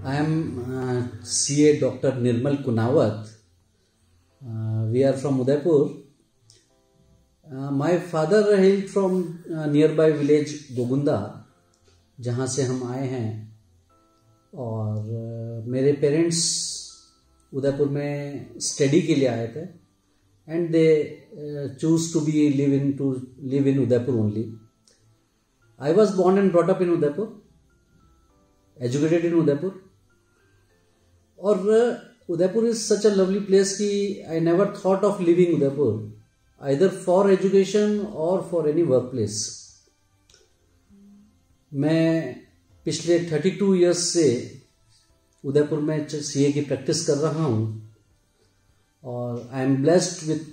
I am CA Dr. Nirmal Kunawat. We are from Udaipur. My father hailed from nearby village Gogunda, जहाँ से हम आए हैं, और मेरे पेरेंट्स उदयपुर में स्टडी के लिए आए थे, and they choose to live in Udaipur only. I was born and brought up in Udaipur, educated in Udaipur, और Udaipur is such a lovely place कि I never thought of leaving Udaipur, either for education or for any workplace. मैं पिछले 32 years से उदयपुर में CA की practice कर रहा हूँ, और I am blessed with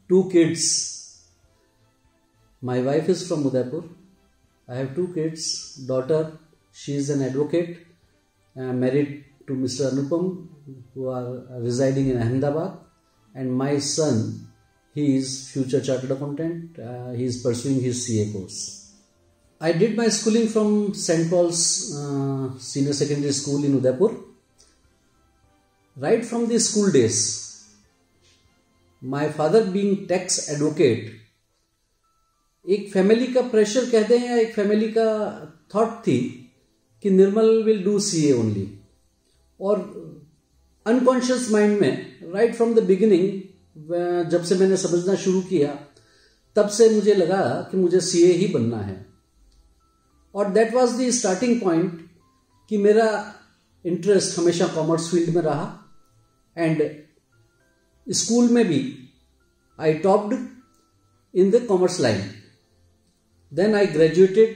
2 kids. My wife is from Udaipur. I have 2 kids. Daughter, she is an advocate, married to Mr. Anupam, who are residing in Ahmedabad, and my son, he is future chartered accountant. He is pursuing his CA course. I did my schooling from St. Paul's Senior Secondary School in Udaipur. Right from the school days, my father being tax advocate, एक family का pressure कहते हैं या एक family का thought थी कि निर्मल will do CA only, और अनकॉन्शियस माइंड में राइट फ्रॉम द बिगिनिंग जब से मैंने समझना शुरू किया तब से मुझे लगा कि मुझे सीए ही बनना है. और that was the starting point कि मेरा इंटरेस्ट हमेशा कॉमर्स फील्ड में रहा, एंड स्कूल में भी I topped in the commerce line. Then I graduated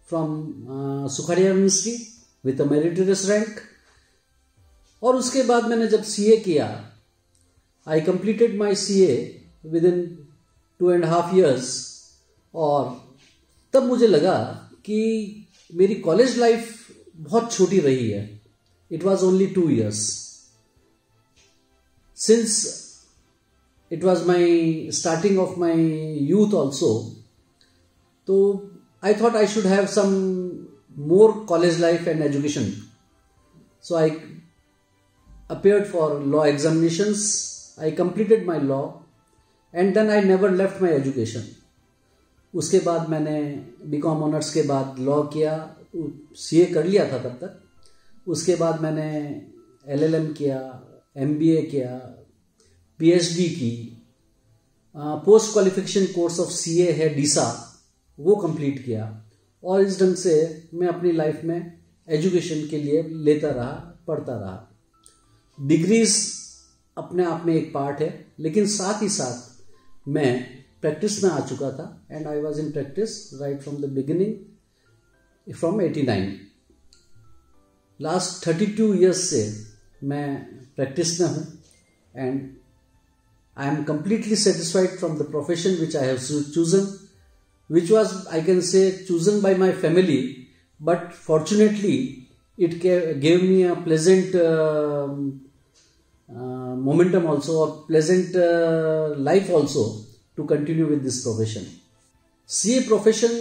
from Sukhadia university with a meritorious rank, और उसके बाद मैंने जब सीए किया, I completed my CA within 2.5 years, और तब मुझे लगा कि मेरी कॉलेज लाइफ बहुत छोटी रही है. It was only 2 years. Since it was my starting of my youth also, तो I thought I should have some more college life and education. So I appeared for law examinations. I completed my law, and then I never left my education. उसके बाद मैंने BCom honours के बाद law किया, CA कर लिया था तब तक. उसके बाद मैंने एलएलएम किया, एमबीए किया, पीएचडी की, post qualification course of CA है डीसा, वो कंप्लीट किया, और इस ढंग से मैं अपनी लाइफ में एजुकेशन के लिए लेता रहा, पढ़ता रहा. डिग्रीज अपने आप में एक पार्ट है, लेकिन साथ ही साथ मैं प्रैक्टिस में आ चुका था, and I was in practice right from the beginning from 89. Last 32 years से मैं प्रैक्टिस में हूँ, and I am completely satisfied from the profession which I have chosen, which was I can say chosen bye my family, but fortunately it gave me a pleasant momentum also, or pleasant life also to continue with this profession. CA profession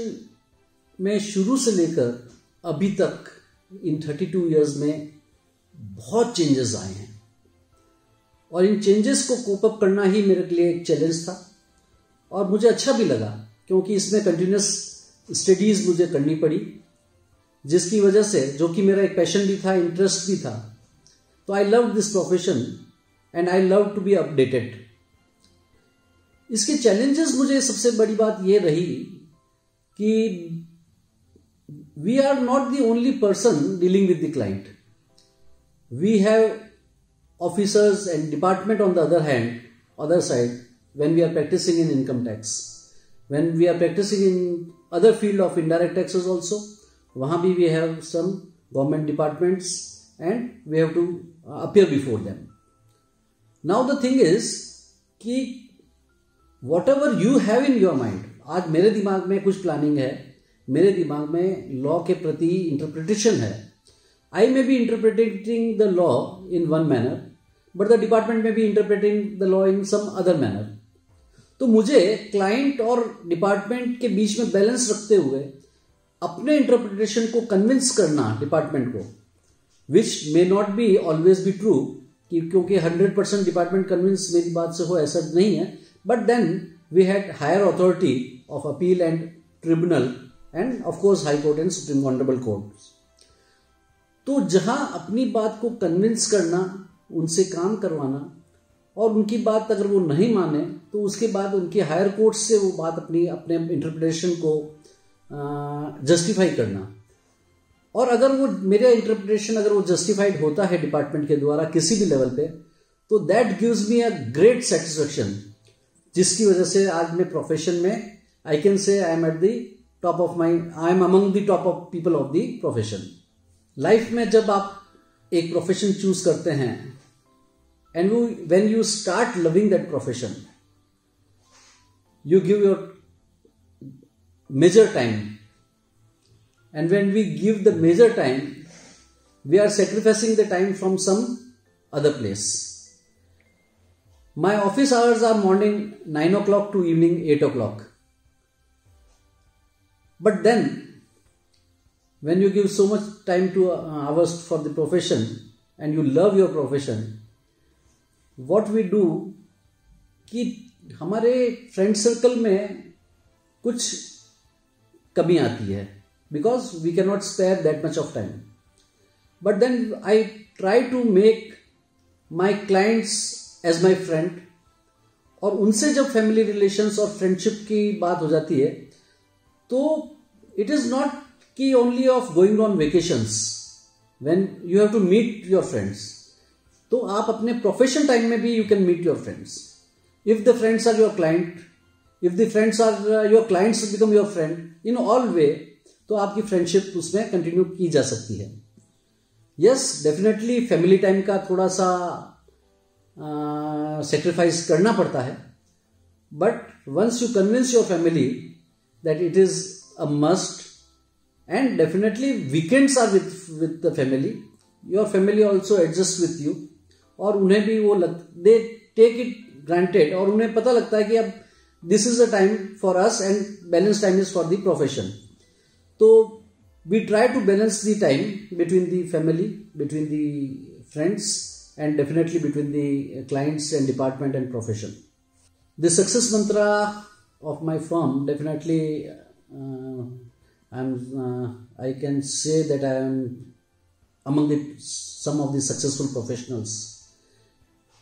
में शुरू से लेकर अभी तक इन 32 years में बहुत changes आए हैं, और इन चेंजेस को कोप अप करना ही मेरे लिए एक चैलेंज था, और मुझे अच्छा भी लगा क्योंकि इसमें कंटिन्यूस स्टडीज मुझे करनी पड़ी, जिसकी वजह से, जो कि मेरा एक पैशन भी था, इंटरेस्ट भी था, तो I love this profession and I love to be updated. इसके चैलेंजेस, मुझे सबसे बड़ी बात ये रही कि we are not the only person dealing with the client. We have officers and department on the other side when we are practicing in income tax, when we are practicing in other field of indirect taxes also. वहां भी we have some government departments, and we have to appear before them. Now the thing is कि whatever you have in your mind, आज मेरे दिमाग में कुछ planning है, मेरे दिमाग में लॉ के प्रति इंटरप्रिटेशन है. I may be interpreting the law in one manner, but the department may be interpreting the law in some other manner. तो मुझे क्लाइंट और डिपार्टमेंट के बीच में बैलेंस रखते हुए अपने इंटरप्रिटेशन को कन्विंस करना डिपार्टमेंट को, which may not be always be true, क्योंकि 100% डिपार्टमेंट कन्विंस मेरी बात से हो ऐसा नहीं है, but then we had higher authority of appeal and tribunal and of course high court and supreme honourable court. तो जहां अपनी बात को कन्विंस करना, उनसे काम करवाना, और उनकी बात अगर वो नहीं माने तो उसके बाद उनकी हायर कोर्ट से वो बात अपने इंटरप्रिटेशन को जस्टिफाई करना, और अगर वो मेरा इंटरप्रिटेशन अगर वो जस्टिफाइड होता है डिपार्टमेंट के द्वारा किसी भी लेवल पे, तो that gives me a great satisfaction, जिसकी वजह से आज मैं प्रोफेशन में I can say I am at the top of my, I am among the top of people of the profession. Life में जब आप एक प्रोफेशन चूज करते हैं and when you start loving that profession, you give your major time, and when we give the major time, we are sacrificing the time from some other place. My office hours are morning 9 o'clock to evening 8 o'clock, but then when you give so much time to hours for the profession and you love your profession, what we do कि हमारे friend circle में कुछ कमी आती है, because we can not spare that much of time, but then I try to make my clients as my friend, और उनसे जब फैमिली रिलेशंस और फ्रेंडशिप की बात हो जाती है तो इट इज नॉट कि only of going on vacations when you have to meet your friends, तो आप अपने प्रोफेशन टाइम में भी you can meet your friends. If the friends are your client, if the friends are your clients become your friend, in all way, तो आपकी friendship उसमें continue की जा सकती है। यस, डेफिनेटली फैमिली टाइम का थोड़ा सा सेक्रीफाइस करना पड़ता है, but once you convince your family that it is a must, and definitely weekends are with the family, your family also adjust with you, और उन्हें भी वो दे टेक इट ग्रांटेड, और उन्हें पता लगता है कि अब this is a time for us and balance time is for the profession. तो we try to balance the time between the family, between the friends, and definitely between the clients and department and profession. The success mantra of my firm, definitely I can say that I am among some of the successful professionals.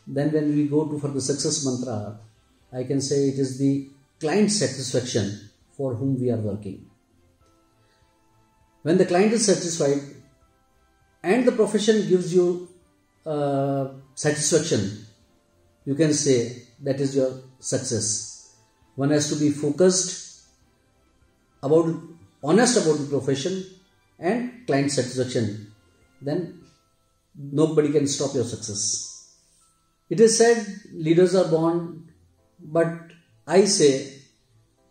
Then when we go for the success mantra, I can say it is the client satisfaction for whom we are working. When the client is satisfied and the profession gives you satisfaction, you can say that is your success. One has to be focused, honest about the profession and client satisfaction. Then nobody can stop your success. It is said leaders are born, but I say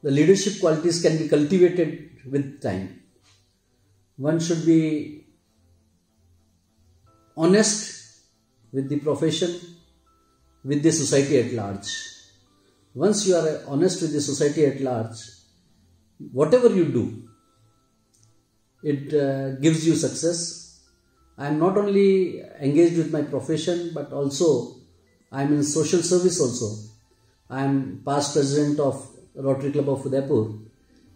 the leadership qualities can be cultivated with time. One should be honest with the profession, with the society at large. Once you are honest with the society at large, whatever you do, it gives you success. I am not only engaged with my profession, but also I am in social service also. I am past president of Rotary Club of Udaipur,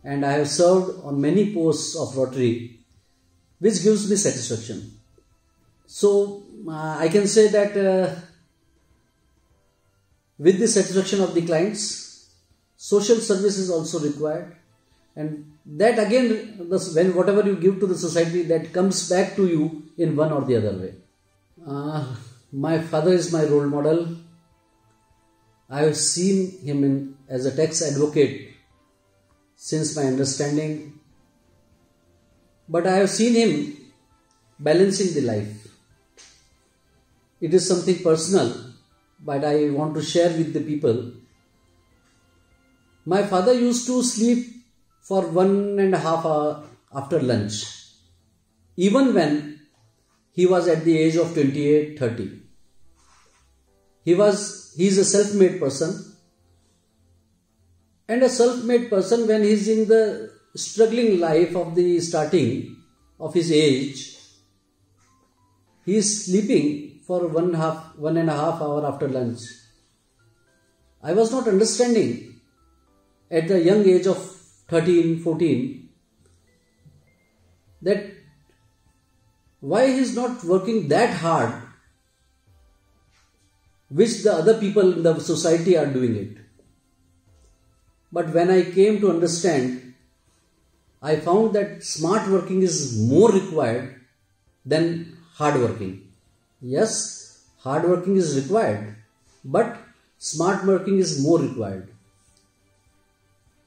and I have served on many posts of Rotary, which gives me satisfaction. So I can say that with the satisfaction of the clients, social service is also required, and that again, when whatever you give to the society, that comes back to you in one or the other way. My father is my role model. I have seen him as a tax advocate since my understanding, but I have seen him balancing the life. It is something personal, but I want to share with the people. My father used to sleep for 1.5 hours after lunch, even when he was at the age of 28-30. He is a self-made person, and a self-made person, when he is in the struggling life of the starting of his age, he is sleeping for 1.5 hour after lunch. I was not understanding at the young age of 13, 14 that why he is not working that hard which the other people in the society are doing it. But when I came to understand, I found that smart working is more required than hard working. Yes, hard working is required, but smart working is more required.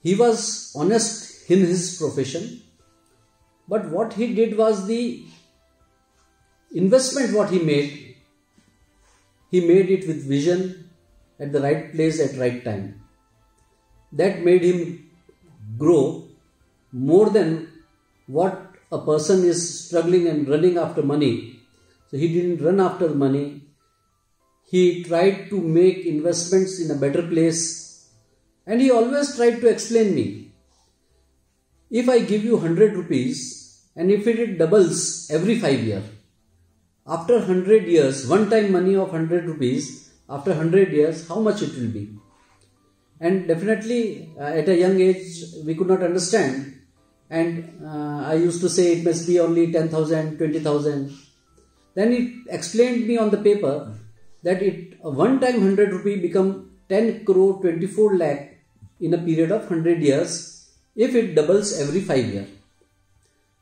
He was honest in his profession, but what he did was the investment what he made it with vision at the right place at right time. That made him grow more than what a person is struggling and running after money. So he didn't run after money. He tried to make investments in a better place, and he always tried to explain me, if I give you 100 rupees and if it doubles every 5 years, after 100 years, one time money of 100 rupees, after 100 years, how much it will be? And definitely at a young age, we could not understand. And I used to say it must be only 10,000, 20,000. Then it explained me on the paper that one time 100 rupee become 10 crore 24 lakh in a period of 100 years if it doubles every 5 years.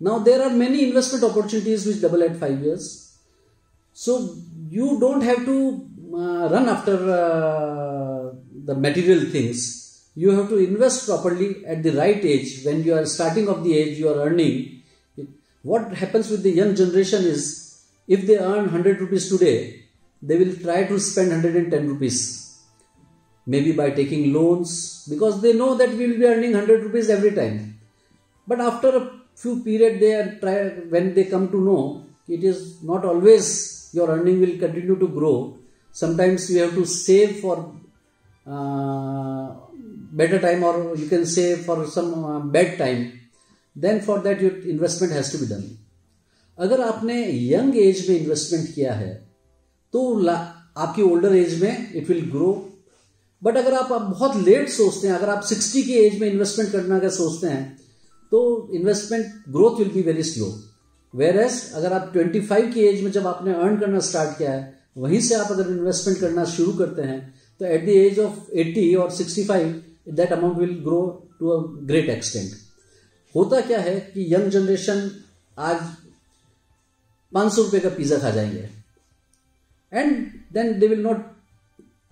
Now there are many investment opportunities which double at 5 years. So you don't have to run after the material things. You have to invest properly at the right age. When you are starting of the age, you are earning. What happens with the young generation is, if they earn 100 rupees today, they will try to spend 110 rupees. Maybe by taking loans, because they know that we will be earning 100 rupees every time. But after a few period, when they come to know, it is not always your earning will continue to grow. Sometimes you have to save for better time, or you can save for some bad time. Then for that your investment has to be done. अगर आपने young age में investment किया है तो आपकी older age में it will grow. But अगर आप बहुत लेट सोचते हैं, अगर आप 60 की एज में इन्वेस्टमेंट करना अगर सोचते हैं तो investment growth will be very slow. Whereas अगर आप 25 की एज में जब आपने अर्न करना स्टार्ट किया है, वहीं से आप अगर इन्वेस्टमेंट करना शुरू करते हैं तो एट द एज ऑफ 80 और 65 that amount will grow to a great extent. होता क्या है कि यंग जनरेशन आज 500 रुपए का पिज्जा खा जाएंगे and then they will not,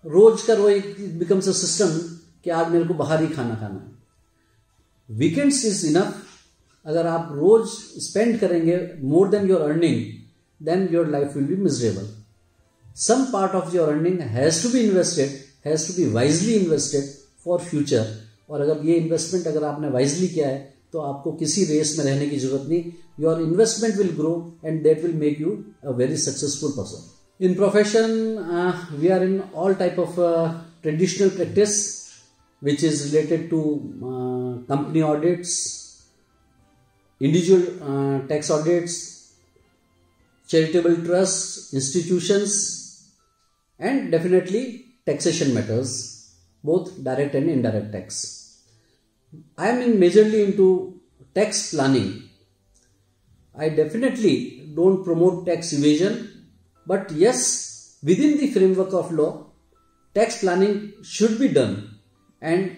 रोज का रोज बिकम्स अ सिस्टम कि आज मेरे को बाहर ही खाना खाना है. Weekends is enough. अगर आप रोज स्पेंड करेंगे more than your earning, then your life will be miserable. Some part of your earning has to be invested, has to be wisely invested for future. और अगर ये इन्वेस्टमेंट अगर आपने wisely किया है तो आपको किसी रेस में रहने की जरूरत नहीं. Your investment will grow and that will make you a very successful person. In profession, we are in all type of traditional practice which is related to company audits, individual tax audits, charitable trusts, institutions, and definitely taxation matters, both direct and indirect tax. I am majorly into tax planning. I definitely don't promote tax evasion. But yes, within the framework of law, tax planning should be done, and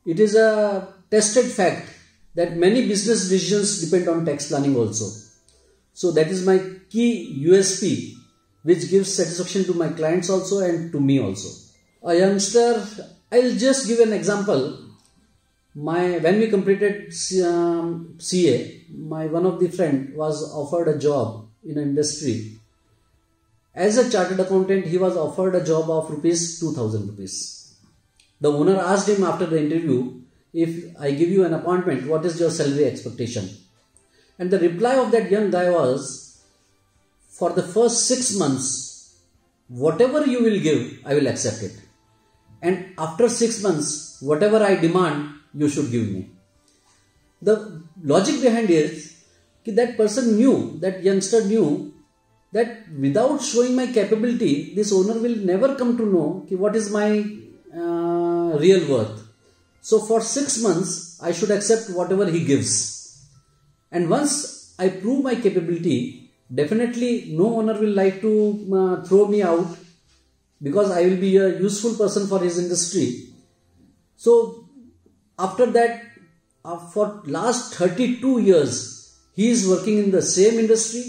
it is a tested fact that many business decisions depend on tax planning also. So that is my key USP, which gives satisfaction to my clients also and to me also. A youngster, I'll just give an example. When we completed CA, one of the friend was offered a job in an industry. As a chartered accountant, he was offered a job of 2,000 rupees. The owner asked him after the interview, if I give you an appointment, what is your salary expectation? And the reply of that young guy was, for the first 6 months, whatever you will give, I will accept it. And after 6 months, whatever I demand, you should give me. The logic behind it is that person knew, that youngster knew that without showing my capability, this owner will never come to know what is my real worth. So for 6 months, I should accept whatever he gives. And once I prove my capability, definitely no owner will like to throw me out, because I will be a useful person for his industry. So after that, for last 32 years, he is working in the same industry.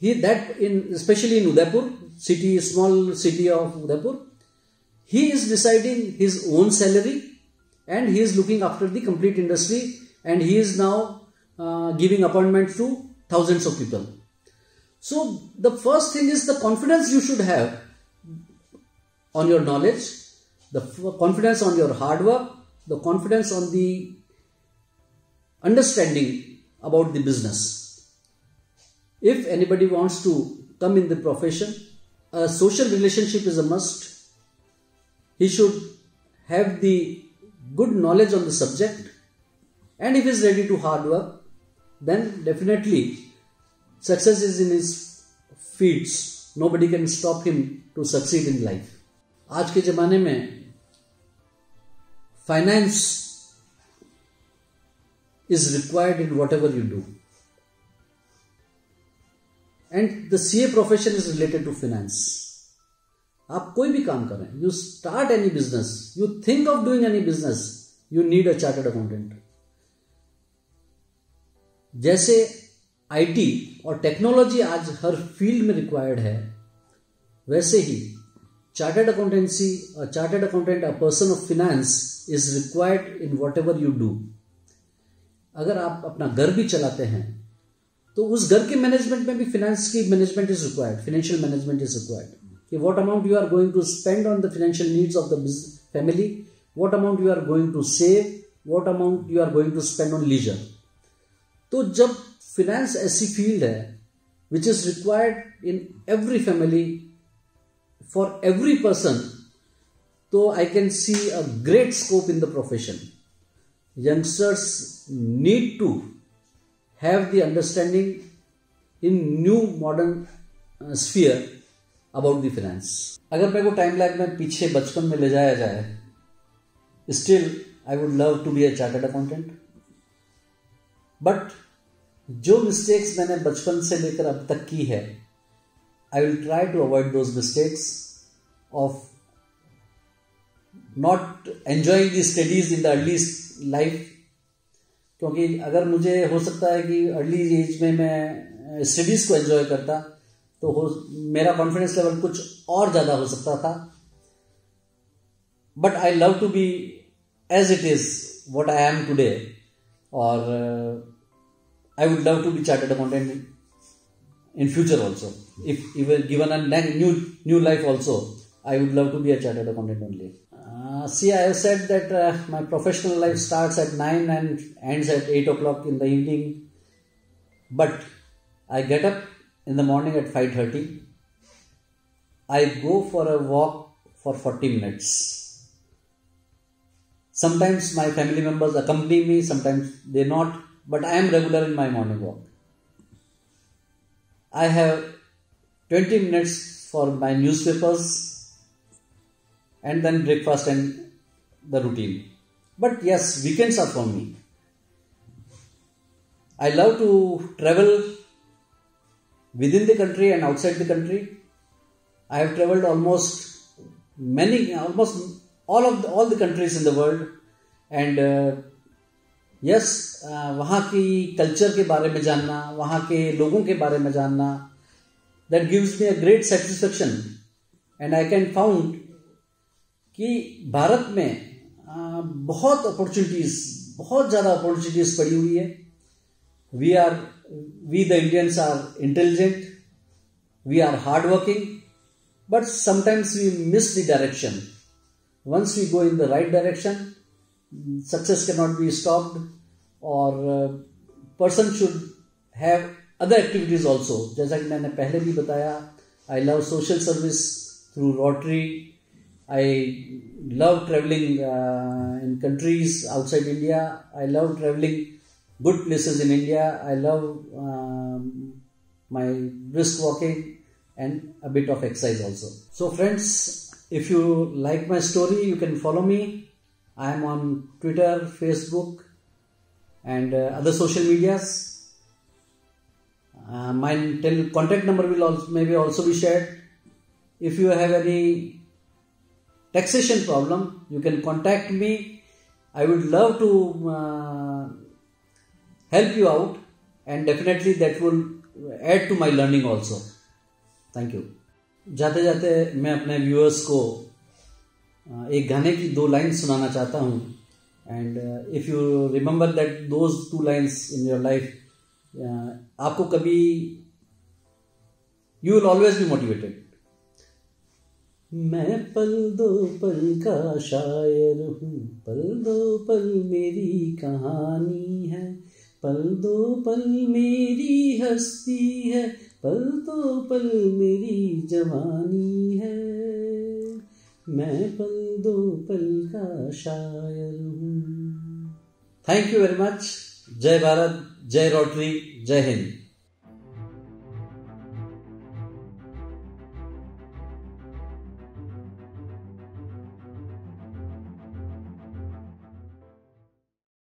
Especially in Udaipur, small city of Udaipur, he is deciding his own salary and he is looking after the complete industry, and he is now giving appointments to thousands of people. So the first thing is the confidence you should have on your knowledge, the confidence on your hard work, the confidence on the understanding about the business. If anybody wants to come in the profession, a social relationship is a must. He should have the good knowledge on the subject, and if he is ready to hard work, then definitely success is in his feet. Nobody can stop him to succeed in life. आज के ज़माने में finance is required in whatever you do. And the CA profession is related to finance. आप कोई भी काम करें, you start any business, you think of doing any business, you need a chartered accountant. जैसे IT और technology आज हर field में रिक्वायर्ड है, वैसे ही chartered accountancy, chartered accountant, a person of finance is required in whatever you do. अगर आप अपना घर भी चलाते हैं तो उस घर के मैनेजमेंट में भी फाइनेंस की management is required, financial management is required. कि what amount you are going to spend on the financial needs of the family, what amount you are going to save, what amount you are going to spend on leisure. तो जब finance ऐसी field है which is required in every family for every person, तो I can see a great scope in the profession. Youngsters need to have the understanding in new modern sphere about the finance. अगर मेरे को time line में पीछे बचपन में ले जाया जाए, still I would love to be a chartered accountant. But जो मिस्टेक्स मैंने बचपन से लेकर अब तक की है, I will try to avoid those mistakes of not enjoying the studies in the early life. क्योंकि अगर मुझे हो सकता है कि अर्ली एज में मैं स्टडीज़ को एंजॉय करता तो मेरा कॉन्फिडेंस लेवल कुछ और ज़्यादा हो सकता था. But I love to be as it is what I am today, और I would love to be chartered accountant in future also. If given a new life also, I would love to be a chartered accountant only. See, I have said that my professional life starts at 9 and ends at 8 o'clock in the evening. But I get up in the morning at 5:30. I go for a walk for 40 minutes. Sometimes my family members accompany me, sometimes they not, but I am regular in my morning walk. I have 20 minutes for my newspapers, and then breakfast and the routine. But yes, weekends are for me. I love to travel within the country and outside the country. I have traveled almost all the countries in the world, and yes, वहाँ की culture के बारे में जानना, वहाँ के लोगों के बारे में जानना, that gives me a great satisfaction. And I can found कि भारत में बहुत ज़्यादा अपॉर्चुनिटीज पड़ी हुई है. We the Indians are intelligent, we are hard working, but sometimes we miss the direction. Once we go in the right direction, success can not be stopped. और person should have other activities also. जैसा कि मैंने पहले भी बताया, I love social service through Rotary. I love traveling in countries outside India. I love traveling good places in India. I love my brisk walking and a bit of exercise also. So friends, if you like my story, you can follow me. I am on Twitter, Facebook and other social medias. My contact number will also be shared. If you have any taxation problem, you can contact me. I would love to help you out, and definitely that will add to my learning also. Thank you. जाते जाते मैं अपने viewers को एक गाने की 2 line सुनाना चाहता हूँ. And if you remember that those 2 lines in your life, आपको कभी you will always be motivated. मैं पल दो पल का शायर हूँ, पल दो पल मेरी कहानी है, पल दो पल मेरी हस्ती है, पल दो पल मेरी जवानी है. मैं पल दो पल का शायर हूँ. Thank you very much. जय भारत, जय रोटरी, जय हिंद.